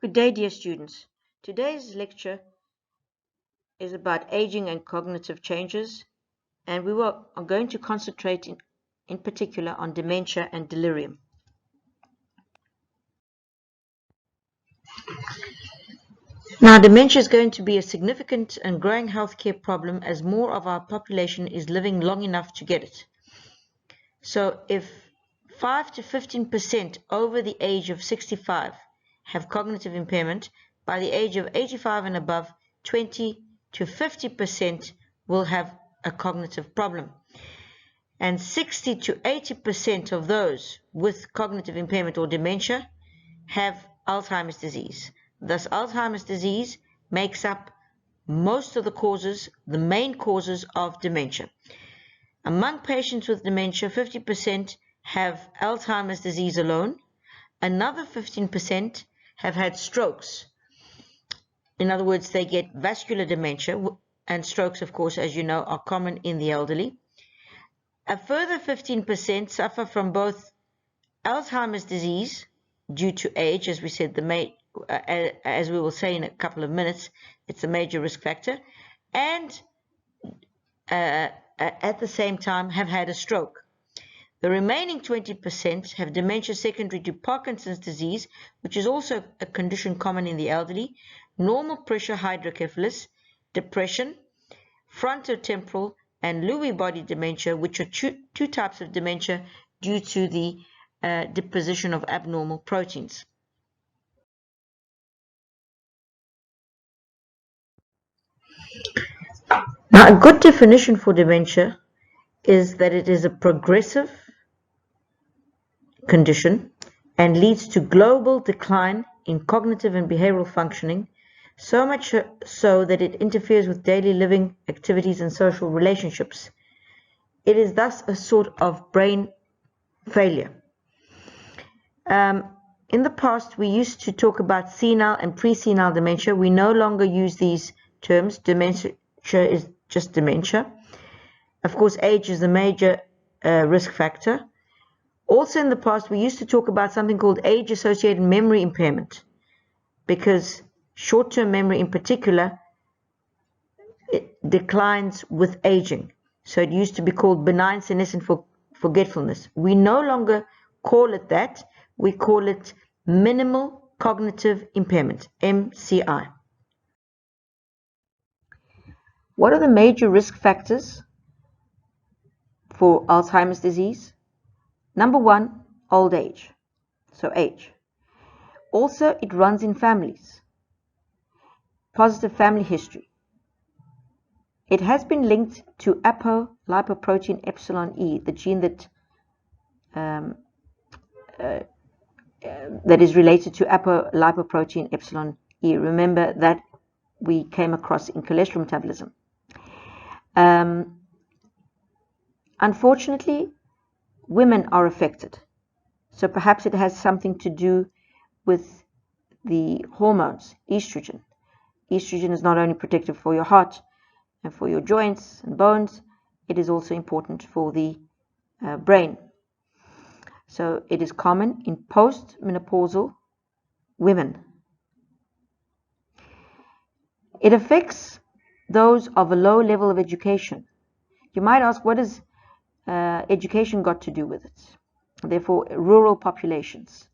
Good day, dear students. Today's lecture is about aging and cognitive changes, and we are going to concentrate in particular on dementia and delirium. Now, dementia is going to be a significant and growing healthcare problem as more of our population is living long enough to get it. So if 5 to 15% over the age of 65 have cognitive impairment, by the age of 85 and above, 20 to 50% will have a cognitive problem. And 60 to 80% of those with cognitive impairment or dementia have Alzheimer's disease. Thus, Alzheimer's disease makes up most of the causes, the main causes of dementia. Among patients with dementia, 50% have Alzheimer's disease alone. Another 15% have had strokes. In other words, they get vascular dementia, and strokes, of course, as you know, are common in the elderly. A further 15% suffer from both Alzheimer's disease due to age, as we said, as we will say in a couple of minutes, it's a major risk factor, and at the same time have had a stroke. The remaining 20% have dementia secondary to Parkinson's disease, which is also a condition common in the elderly, normal pressure hydrocephalus, depression, frontotemporal and Lewy body dementia, which are two types of dementia due to the deposition of abnormal proteins. Now, a good definition for dementia is that it is a progressive condition and leads to global decline in cognitive and behavioral functioning, so much so that it interferes with daily living activities and social relationships. It is thus a sort of brain failure. In the past, we used to talk about senile and pre-senile dementia. We no longer use these terms. Dementia is just dementia. Of course, age is a major risk factor. Also in the past, we used to talk about something called age-associated memory impairment, because short-term memory in particular, it declines with aging. So it used to be called benign senescent forgetfulness. We no longer call it that. We call it minimal cognitive impairment, MCI. What are the major risk factors for Alzheimer's disease? Number one, old age, so age. Also, it runs in families. Positive family history. It has been linked to apolipoprotein epsilon E, the gene that is related to apolipoprotein epsilon E. Remember that we came across in cholesterol metabolism. Unfortunately, women are affected. So perhaps it has something to do with the hormones, estrogen. Estrogen is not only protective for your heart and for your joints and bones, it is also important for the brain. So it is common in postmenopausal women. It affects those of a low level of education. You might ask, what has education got to do with it? Therefore, rural populations.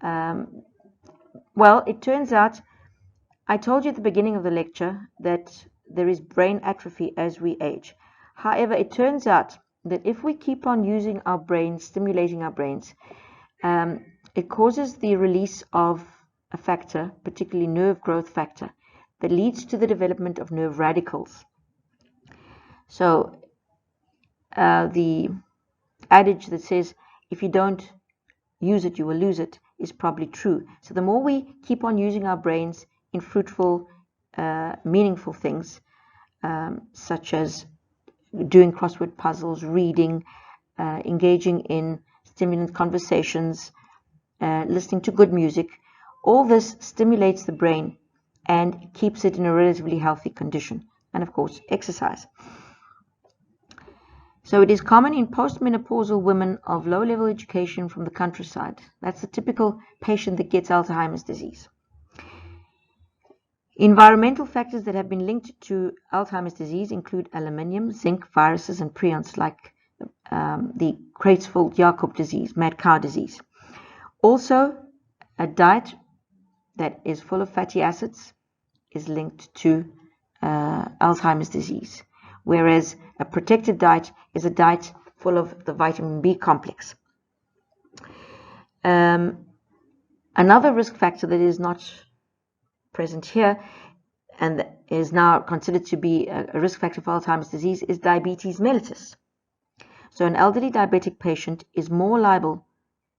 Well, it turns out, I told you at the beginning of the lecture that there is brain atrophy as we age. However, it turns out that if we keep on using our brains, stimulating our brains, it causes the release of a factor, particularly nerve growth factor, that leads to the development of nerve radicals. So the adage that says, if you don't use it, you will lose it, is probably true. So the more we keep on using our brains in fruitful, meaningful things, such as doing crossword puzzles, reading, engaging in stimulant conversations, listening to good music, all this stimulates the brain and keeps it in a relatively healthy condition. And of course, exercise. So it is common in postmenopausal women of low-level education from the countryside. That's the typical patient that gets Alzheimer's disease. Environmental factors that have been linked to Alzheimer's disease include aluminium, zinc, viruses, and prions like the Creutzfeldt-Jakob disease, mad cow disease. Also, a diet that is full of fatty acids is linked to Alzheimer's disease, whereas a protected diet is a diet full of the vitamin B complex. Another risk factor that is not present here and that is now considered to be a risk factor for Alzheimer's disease is diabetes mellitus. So an elderly diabetic patient is more liable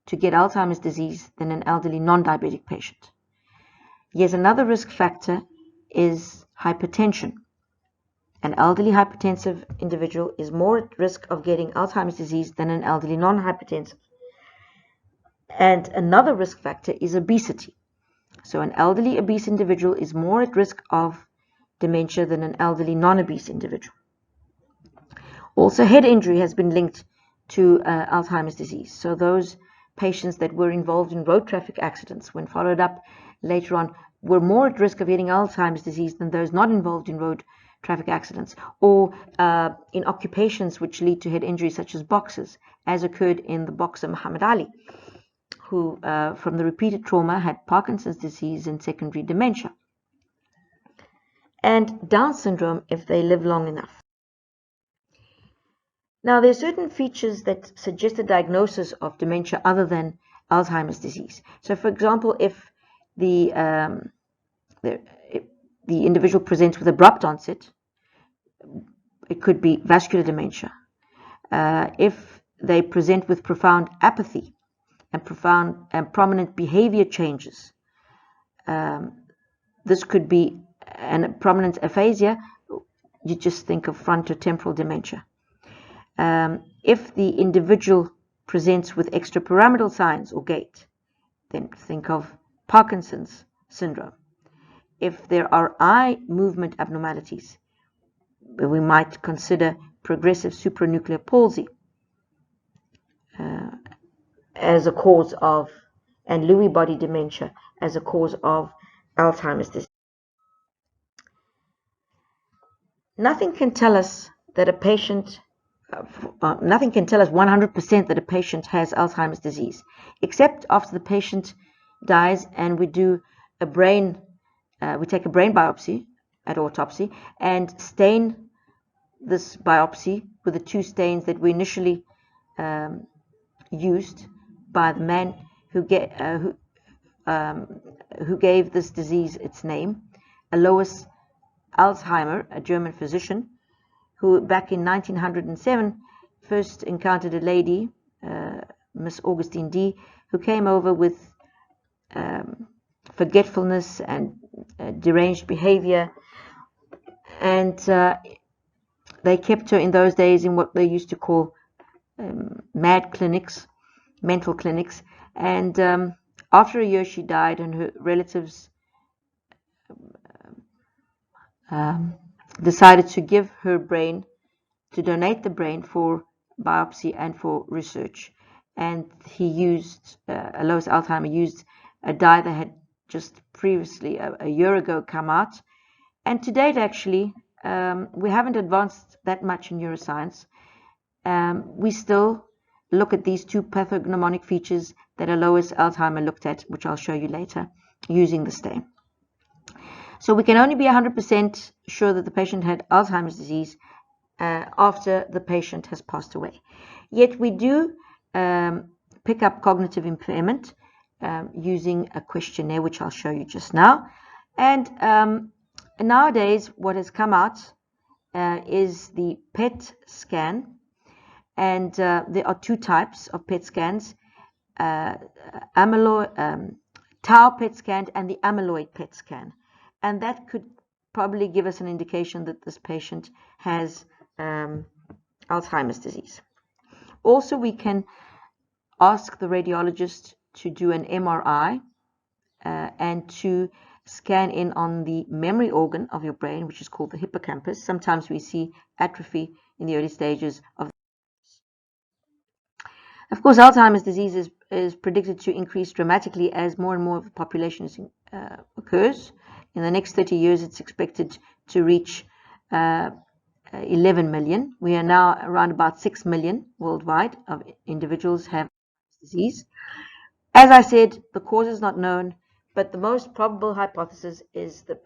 to get Alzheimer's disease than an elderly non-diabetic patient. Yet another risk factor is hypertension. An elderly hypertensive individual is more at risk of getting Alzheimer's disease than an elderly non-hypertensive. And another risk factor is obesity. So an elderly obese individual is more at risk of dementia than an elderly non-obese individual. Also, head injury has been linked to Alzheimer's disease. So those patients that were involved in road traffic accidents, when followed up later on, were more at risk of getting Alzheimer's disease than those not involved in road traffic accidents, or in occupations which lead to head injury, such as boxers, as occurred in the boxer Muhammad Ali, who from the repeated trauma had Parkinson's disease and secondary dementia, and Down syndrome if they live long enough. Now, there are certain features that suggest a diagnosis of dementia other than Alzheimer's disease. So, for example, if the individual presents with abrupt onset, it could be vascular dementia. If they present with profound apathy and prominent behavior changes, this could be a prominent aphasia. You just think of frontotemporal dementia. If the individual presents with extrapyramidal signs or gait, then think of Parkinson's syndrome. If there are eye movement abnormalities, we might consider progressive supranuclear palsy as a cause of, and Lewy body dementia as a cause of Alzheimer's disease. Nothing can tell us that a patient, nothing can tell us 100% that a patient has Alzheimer's disease, except after the patient dies and we do a brain, we take a brain biopsy at autopsy and stain this biopsy with the two stains that were initially used by the man who gave this disease its name, Alois Alzheimer, a German physician, who back in 1907 first encountered a lady, Miss Augustine D., who came over with forgetfulness and deranged behavior, and they kept her in those days in what they used to call mad clinics, mental clinics, and after a year she died, and her relatives decided to give her brain, to donate the brain for biopsy and for research. And he used, Alois Alzheimer used a dye that had just previously, a year ago, come out. And to date, actually, we haven't advanced that much in neuroscience. We still look at these two pathognomonic features that Alois Alzheimer looked at, which I'll show you later, using the stain. So we can only be 100% sure that the patient had Alzheimer's disease after the patient has passed away. Yet we do pick up cognitive impairment using a questionnaire, which I'll show you just now. And nowadays, what has come out is the PET scan. And there are two types of PET scans, tau PET scan and the amyloid PET scan. And that could probably give us an indication that this patient has Alzheimer's disease. Also, we can ask the radiologist to do an MRI and to scan in on the memory organ of your brain, which is called the hippocampus. Sometimes we see atrophy in the early stages of. Of course, Alzheimer's disease is predicted to increase dramatically as more and more of the population occurs In the next 30 years, it's expected to reach 11 million. We are now around about 6 million worldwide of individuals have disease. As I said, the cause is not known, but the most probable hypothesis is the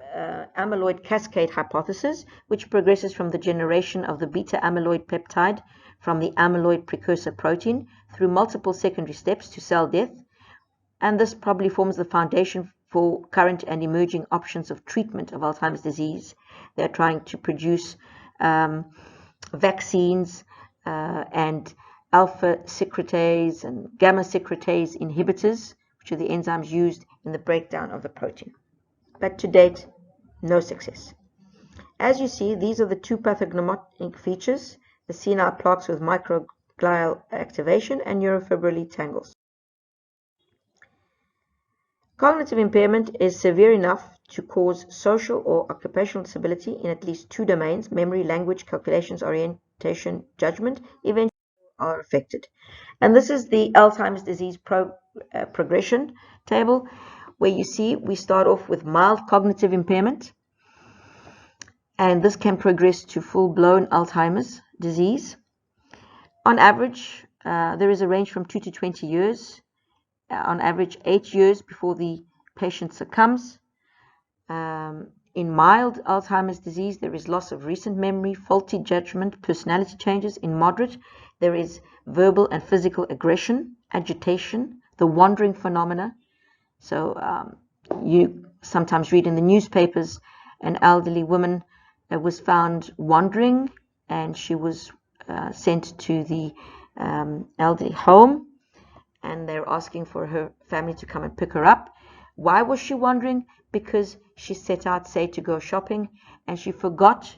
amyloid cascade hypothesis, which progresses from the generation of the beta amyloid peptide from the amyloid precursor protein through multiple secondary steps to cell death. And this probably forms the foundation for current and emerging options of treatment of Alzheimer's disease. They're trying to produce vaccines and alpha secretase and gamma secretase inhibitors, which are the enzymes used in the breakdown of the protein. But to date, no success. As you see, these are the two pathognomonic features, the senile plaques with microglial activation and neurofibrillary tangles. Cognitive impairment is severe enough to cause social or occupational disability in at least two domains: memory, language, calculations, orientation, judgment, eventually are affected. And this is the Alzheimer's disease progression table, where you see we start off with mild cognitive impairment, and this can progress to full-blown Alzheimer's disease. On average, there is a range from 2 to 20 years. On average, 8 years before the patient succumbs. In mild Alzheimer's disease, there is loss of recent memory, faulty judgment, personality changes. In moderate, there is verbal and physical aggression, agitation, the wandering phenomena. So you sometimes read in the newspapers an elderly woman was found wandering, and she was sent to the elderly home, and they're asking for her family to come and pick her up. Why was she wandering? Because she set out, say, to go shopping, and she forgot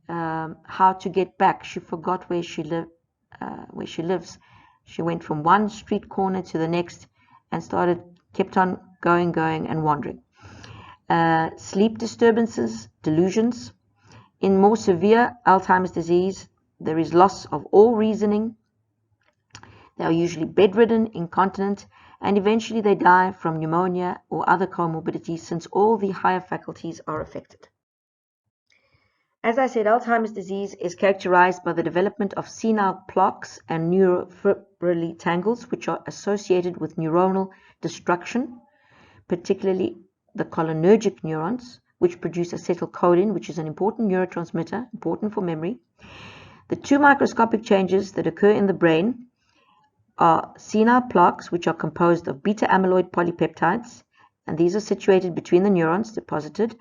how to get back. She forgot where she lives. She went from one street corner to the next and kept on going and wandering. Sleep disturbances, delusions. In more severe Alzheimer's disease, there is loss of all reasoning. They are usually bedridden, incontinent, and eventually they die from pneumonia or other comorbidities, since all the higher faculties are affected. As I said, Alzheimer's disease is characterized by the development of senile plaques and neurofibrillary tangles, which are associated with neuronal destruction, particularly the cholinergic neurons, which produce acetylcholine, which is an important neurotransmitter, important for memory. The two microscopic changes that occur in the brain are senile plaques, which are composed of beta amyloid polypeptides, and these are situated between the neurons deposited,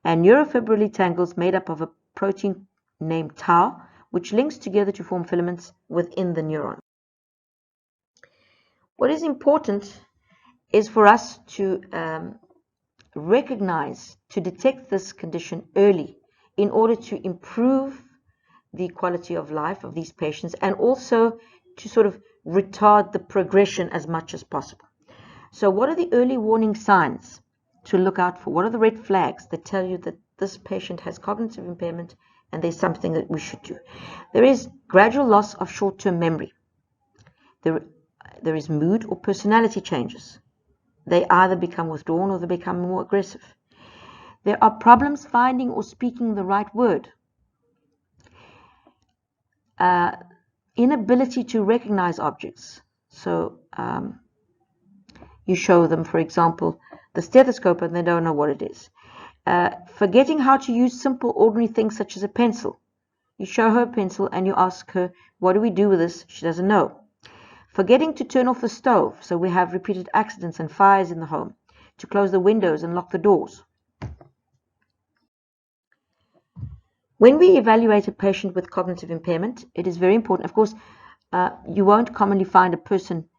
and neurofibrillary tangles made up of a protein named tau, which links together to form filaments within the neuron. What is important is for us to recognize, to detect this condition early in order to improve the quality of life of these patients, and also to sort of retard the progression as much as possible. So what are the early warning signs to look out for? What are the red flags that tell you that this patient has cognitive impairment and there's something that we should do? There is gradual loss of short-term memory. There is mood or personality changes. They either become withdrawn or they become more aggressive. There are problems finding or speaking the right word. Inability to recognize objects. So you show them, for example, the stethoscope and they don't know what it is. Forgetting how to use simple, ordinary things such as a pencil. You show her a pencil and you ask her, what do we do with this? She doesn't know. Forgetting to turn off the stove, so we have repeated accidents and fires in the home. To close the windows and lock the doors. When we evaluate a patient with cognitive impairment, it is very important. Of course, you won't commonly find a person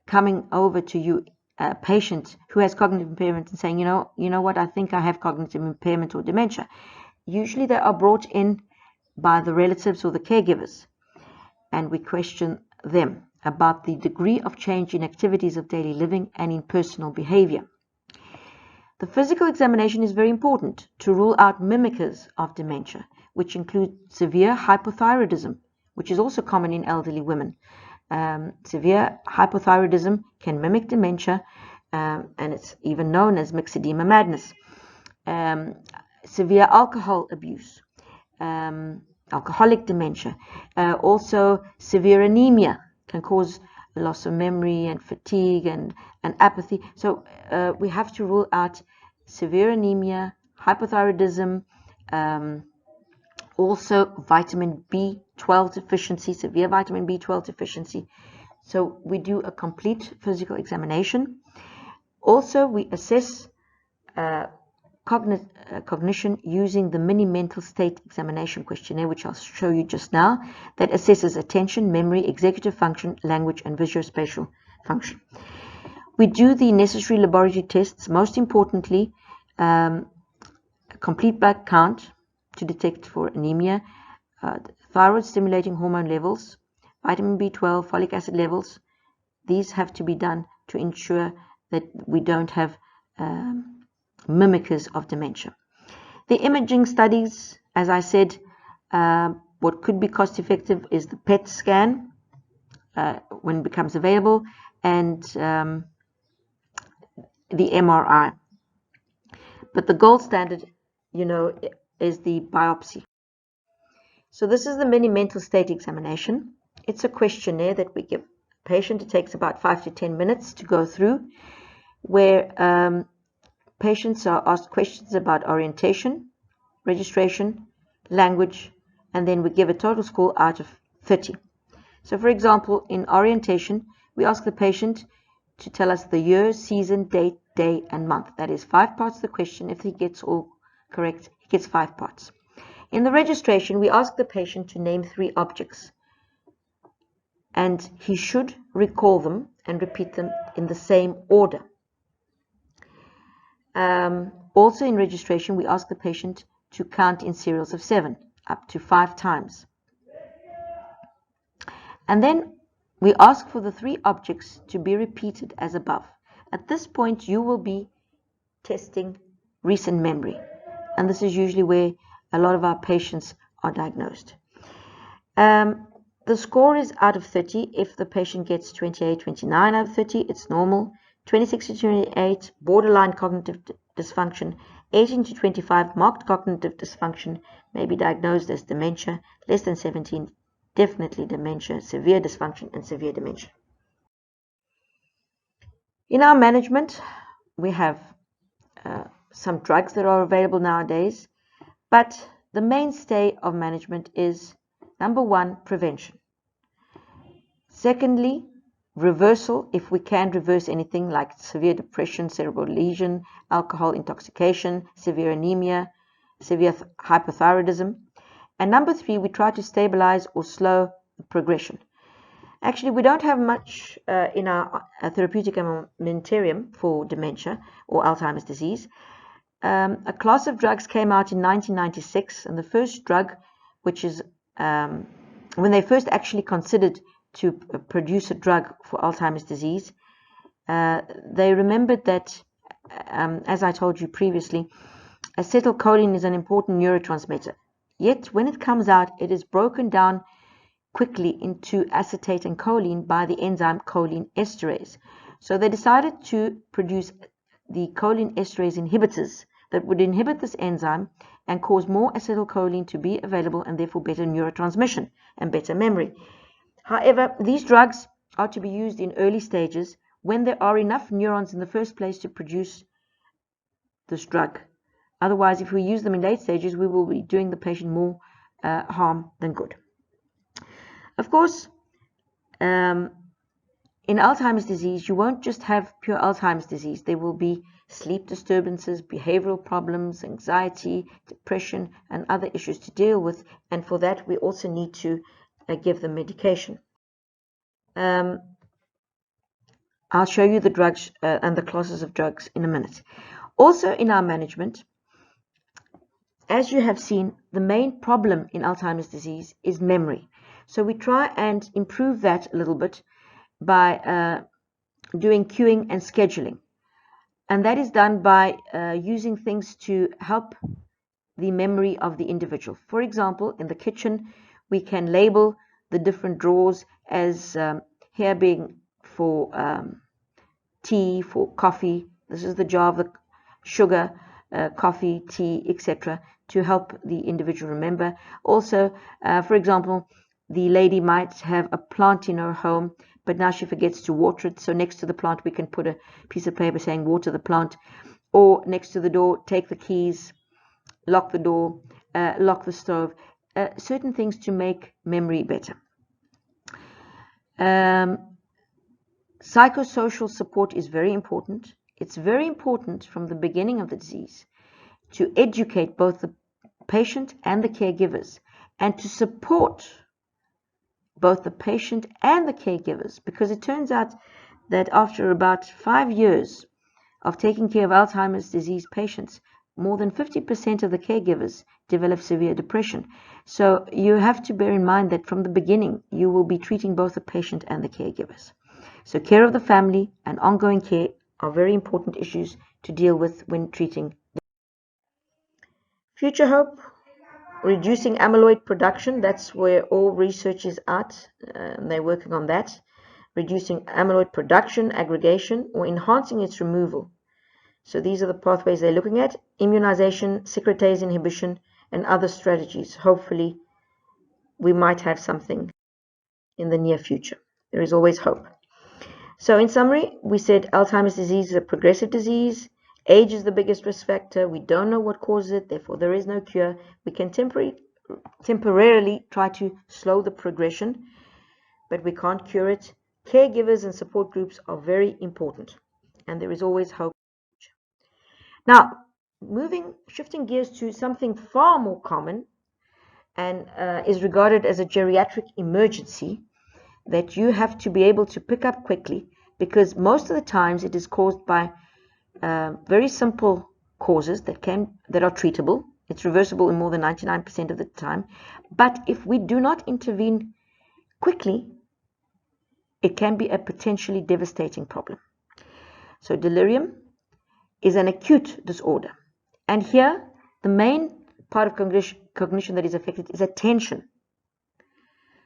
coming over to you, a patient who has cognitive impairment, and saying, you know what, I think I have cognitive impairment or dementia. Usually they are brought in by the relatives or the caregivers, and we question them about the degree of change in activities of daily living and in personal behavior. The physical examination is very important to rule out mimickers of dementia, which include severe hypothyroidism, which is also common in elderly women. Severe hypothyroidism can mimic dementia, and it's even known as myxedema madness. severe alcohol abuse, alcoholic dementia, also severe anemia can cause loss of memory and fatigue and apathy. So we have to rule out severe anemia, hypothyroidism, also vitamin B12 deficiency, severe vitamin B12 deficiency. So we do a complete physical examination. Also, we assess cognition using the mini mental state examination questionnaire, which I'll show you just now, that assesses attention, memory, executive function, language, and visuospatial function. We do the necessary laboratory tests, most importantly, a complete blood count to detect for anemia, thyroid stimulating hormone levels, vitamin B12, folic acid levels. These have to be done to ensure that we don't have mimickers of dementia. The imaging studies, as I said, what could be cost effective is the PET scan when it becomes available, and the MRI. But the gold standard, is the biopsy. So this is the mini mental state examination. It's a questionnaire that we give a patient. It takes about 5 to 10 minutes to go through, where patients are asked questions about orientation, registration, language, and then we give a total score out of 30. So for example, in orientation, we ask the patient to tell us the year, season, date, day, and month. That is 5 parts of the question. If he gets all correct, he gets 5 parts. In the registration, we ask the patient to name 3 objects, and he should recall them and repeat them in the same order. Also in registration, we ask the patient to count in serials of 7, up to 5 times. And then we ask for the 3 objects to be repeated as above. At this point, you will be testing recent memory, and this is usually where a lot of our patients are diagnosed. The score is out of 30. If the patient gets 28, 29 out of 30, it's normal. 26 to 28, borderline cognitive dysfunction. 18 to 25, marked cognitive dysfunction, may be diagnosed as dementia. Less than 17, definitely dementia, severe dysfunction, and severe dementia. In our management, we have some drugs that are available nowadays, but the mainstay of management is, number 1, prevention. Secondly, reversal, if we can reverse anything like severe depression, cerebral lesion, alcohol intoxication, severe anemia, severe hypothyroidism. And number 3, we try to stabilize or slow the progression. Actually, we don't have much in our therapeutic armamentarium for dementia or Alzheimer's disease. A class of drugs came out in 1996, and the first drug, which is when they first actually considered to produce a drug for Alzheimer's disease, they remembered that, as I told you previously, acetylcholine is an important neurotransmitter. Yet when it comes out, it is broken down quickly into acetate and choline by the enzyme choline esterase. So they decided to produce the choline esterase inhibitors that would inhibit this enzyme and cause more acetylcholine to be available, and therefore better neurotransmission and better memory. However, these drugs are to be used in early stages when there are enough neurons in the first place to produce this drug. Otherwise, if we use them in late stages, we will be doing the patient more harm than good. Of course, in Alzheimer's disease, you won't just have pure Alzheimer's disease. There will be sleep disturbances, behavioral problems, anxiety, depression, and other issues to deal with. And for that, we also need to give them medication. I'll show you the drugs and the classes of drugs in a minute. Also in our management, as you have seen, the main problem in Alzheimer's disease is memory. So we try and improve that a little bit by doing queuing and scheduling. And that is done by using things to help the memory of the individual. For example, in the kitchen, we can label the different drawers as here being for tea, for coffee. This is the jar of the sugar. coffee, tea, etc., to help the individual remember. Also, for example, the lady might have a plant in her home, but now she forgets to water it. So next to the plant, we can put a piece of paper saying water the plant, or next to the door, take the keys, lock the door, lock the stove, certain things to make memory better. Psychosocial support is very important. It's very important from the beginning of the disease to educate both the patient and the caregivers, and to support both the patient and the caregivers, because it turns out that after about 5 years of taking care of Alzheimer's disease patients, more than 50% of the caregivers develop severe depression. So you have to bear in mind that from the beginning, you will be treating both the patient and the caregivers. So care of the family and ongoing care are very important issues to deal with when treating. Future hope, reducing amyloid production. That's where all research is at, and they're working on that. Reducing amyloid production, aggregation, or enhancing its removal. So these are the pathways they're looking at: immunization, secretase inhibition, and other strategies. Hopefully, we might have something in the near future. There is always hope. So in summary, we said Alzheimer's disease is a progressive disease. Age is the biggest risk factor. We don't know what causes it, therefore there is no cure. We can temporarily try to slow the progression, but we can't cure it. Caregivers and support groups are very important, and there is always hope. Now, shifting gears to something far more common and is regarded as a geriatric emergency that you have to be able to pick up quickly, because most of the times it is caused by very simple causes that are treatable. It's reversible in more than 99% of the time. But if we do not intervene quickly, it can be a potentially devastating problem. So delirium is an acute disorder. And here, the main part of cognition that is affected is attention.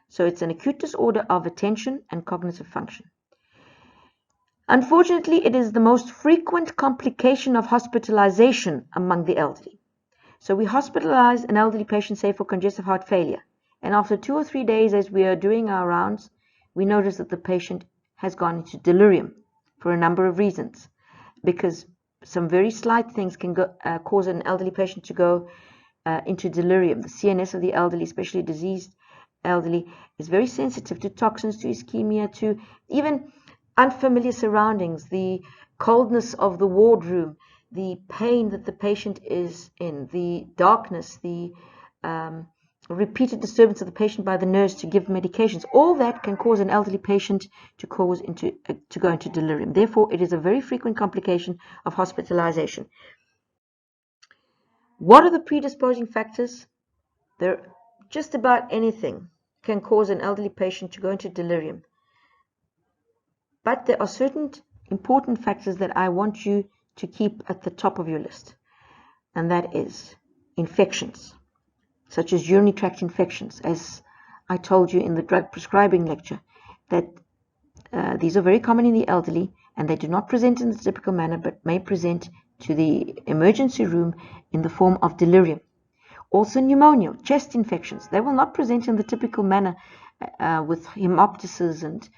So it's an acute disorder of attention and cognitive function. Unfortunately, it is the most frequent complication of hospitalization among the elderly. So we hospitalize an elderly patient, say, for congestive heart failure. And after 2 or 3 days, as we are doing our rounds, we notice that the patient has gone into delirium for a number of reasons. Because some very slight things can cause an elderly patient to go into delirium. The CNS of the elderly, especially diseased elderly, is very sensitive to toxins, to ischemia, to even unfamiliar surroundings, the coldness of the wardroom, the pain that the patient is in, the darkness, the repeated disturbance of the patient by the nurse to give medications. All that can cause an elderly patient to go into delirium. Therefore, it is a very frequent complication of hospitalization. What are the predisposing factors? Just about anything can cause an elderly patient to go into delirium. But there are certain important factors that I want you to keep at the top of your list, and that is infections, such as urinary tract infections. As I told you in the drug prescribing lecture, that these are very common in the elderly, and they do not present in the typical manner, but may present to the emergency room in the form of delirium. Also pneumonia, chest infections. They will not present in the typical manner with hemoptysis and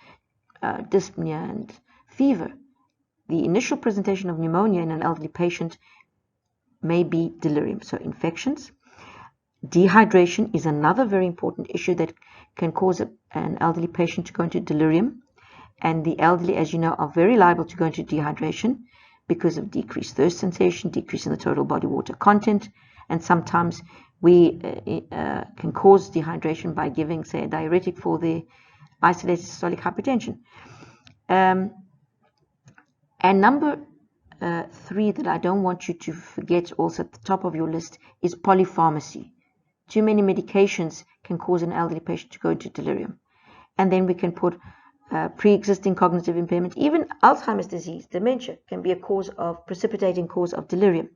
dyspnea and fever. The initial presentation of pneumonia in an elderly patient may be delirium. So infections. Dehydration is another very important issue that can cause an elderly patient to go into delirium. And the elderly, as you know, are very liable to go into dehydration because of decreased thirst sensation, decrease in the total body water content. And sometimes we can cause dehydration by giving, say, a diuretic for the isolated systolic hypertension. And number 3 that I don't want you to forget, also at the top of your list, is polypharmacy. Too many medications can cause an elderly patient to go into delirium. And then we can put pre-existing cognitive impairment. Even Alzheimer's disease, dementia, can be a precipitating cause of delirium.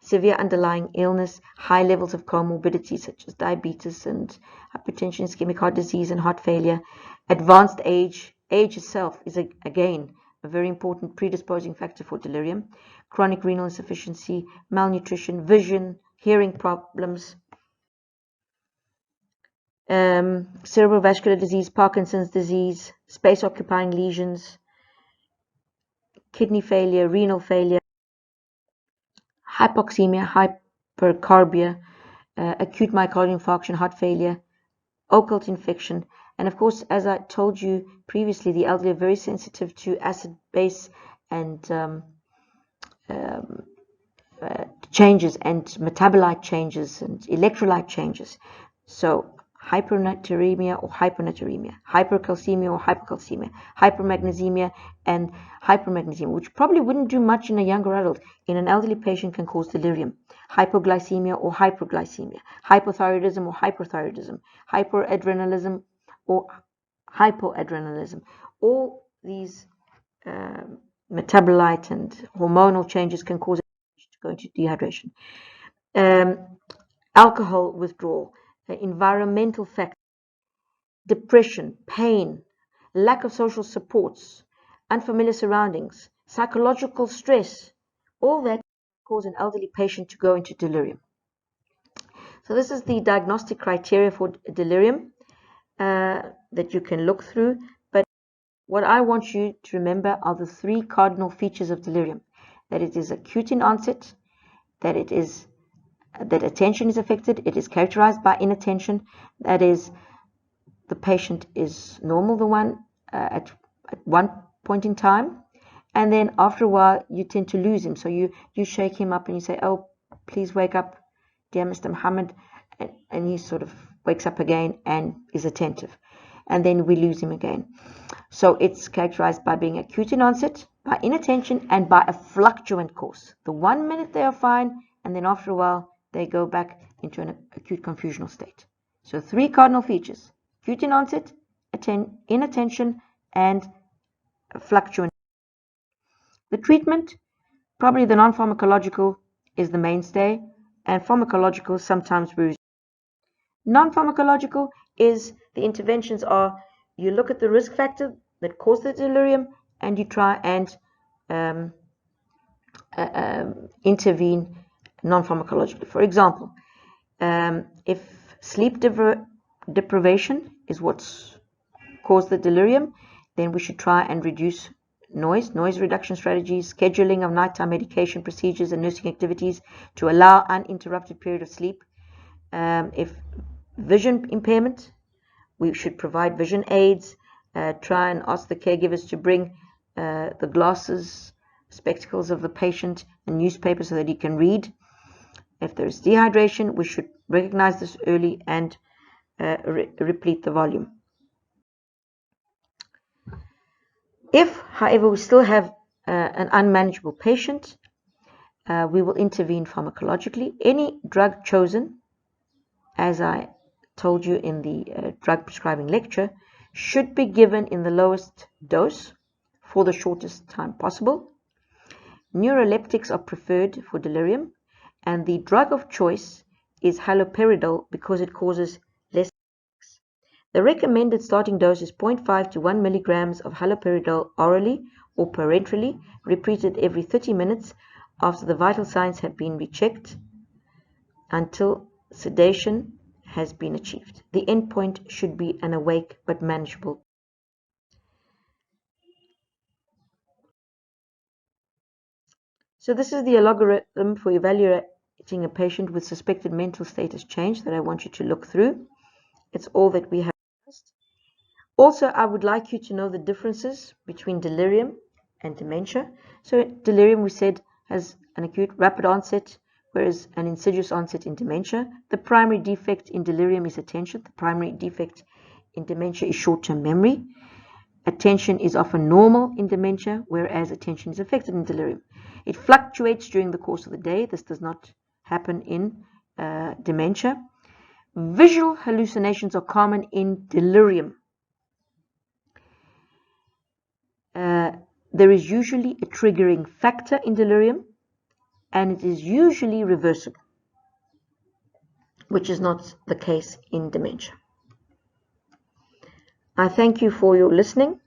Severe underlying illness, high levels of comorbidity such as diabetes and hypertension, ischemic heart disease and heart failure, advanced age. Age itself is, again, a very important predisposing factor for delirium, chronic renal insufficiency, malnutrition, vision, hearing problems, cerebral vascular disease, Parkinson's disease, space-occupying lesions, kidney failure, renal failure, hypoxemia, hypercarbia, acute myocardial infarction, heart failure, occult infection, and of course, as I told you previously, the elderly are very sensitive to acid, base, and changes, and metabolite changes, and electrolyte changes. So hypernatremia or hyponatremia, hypercalcemia or hypocalcemia, hypermagnesemia and hypermagnesemia, which probably wouldn't do much in a younger adult, in an elderly patient can cause delirium. Hypoglycemia or hyperglycemia, hypothyroidism or hyperthyroidism, hyperadrenalism or hypoadrenalism. All these metabolite and hormonal changes can cause to go into dehydration. Alcohol withdrawal, environmental factors, depression, pain, lack of social supports, unfamiliar surroundings, psychological stress, all that cause an elderly patient to go into delirium. So this is the diagnostic criteria for delirium that you can look through. But what I want you to remember are the three cardinal features of delirium: that it is acute in onset, that attention is affected, it is characterized by inattention, that is, the patient is normal, the one at one point in time, and then after a while you tend to lose him. So you shake him up and you say, "Oh, please wake up, dear Mr. Muhammad," and he sort of wakes up again and is attentive, and then we lose him again. So it's characterized by being acute in onset, by inattention, and by a fluctuant course. The 1 minute they are fine, and then after a while they go back into an acute confusional state. So three cardinal features: acute in onset, inattention, and fluctuant. The treatment, probably the non-pharmacological is the mainstay, and pharmacological sometimes we use. Non-pharmacological is the interventions are you look at the risk factor that caused the delirium and you try and intervene non-pharmacologically. For example, if sleep deprivation is what's caused the delirium, then we should try and reduce noise reduction strategies, scheduling of nighttime medication procedures and nursing activities to allow uninterrupted period of sleep. If vision impairment, we should provide vision aids, try and ask the caregivers to bring the glasses, spectacles of the patient, and newspaper so that he can read. If there is dehydration, we should recognize this early and replete the volume. If, however, we still have an unmanageable patient, we will intervene pharmacologically. Any drug chosen, as I told you in the drug prescribing lecture, should be given in the lowest dose for the shortest time possible. Neuroleptics are preferred for delirium, and the drug of choice is haloperidol because it causes less effects. The recommended starting dose is 0.5 to 1 milligrams of haloperidol orally or parenterally, repeated every 30 minutes after the vital signs have been rechecked until sedation has been achieved. The endpoint should be an awake but manageable. So this is the algorithm for evaluating a patient with suspected mental status change that I want you to look through. It's all that we have discussed. Also, I would like you to know the differences between delirium and dementia. So delirium, we said, has an acute rapid onset, whereas an insidious onset in dementia. The primary defect in delirium is attention. The primary defect in dementia is short-term memory. Attention is often normal in dementia, whereas attention is affected in delirium. It fluctuates during the course of the day. This does not happen in dementia. Visual hallucinations are common in delirium. There is usually a triggering factor in delirium, and it is usually reversible, which is not the case in dementia. I thank you for your listening,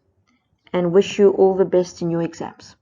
and wish you all the best in your exams.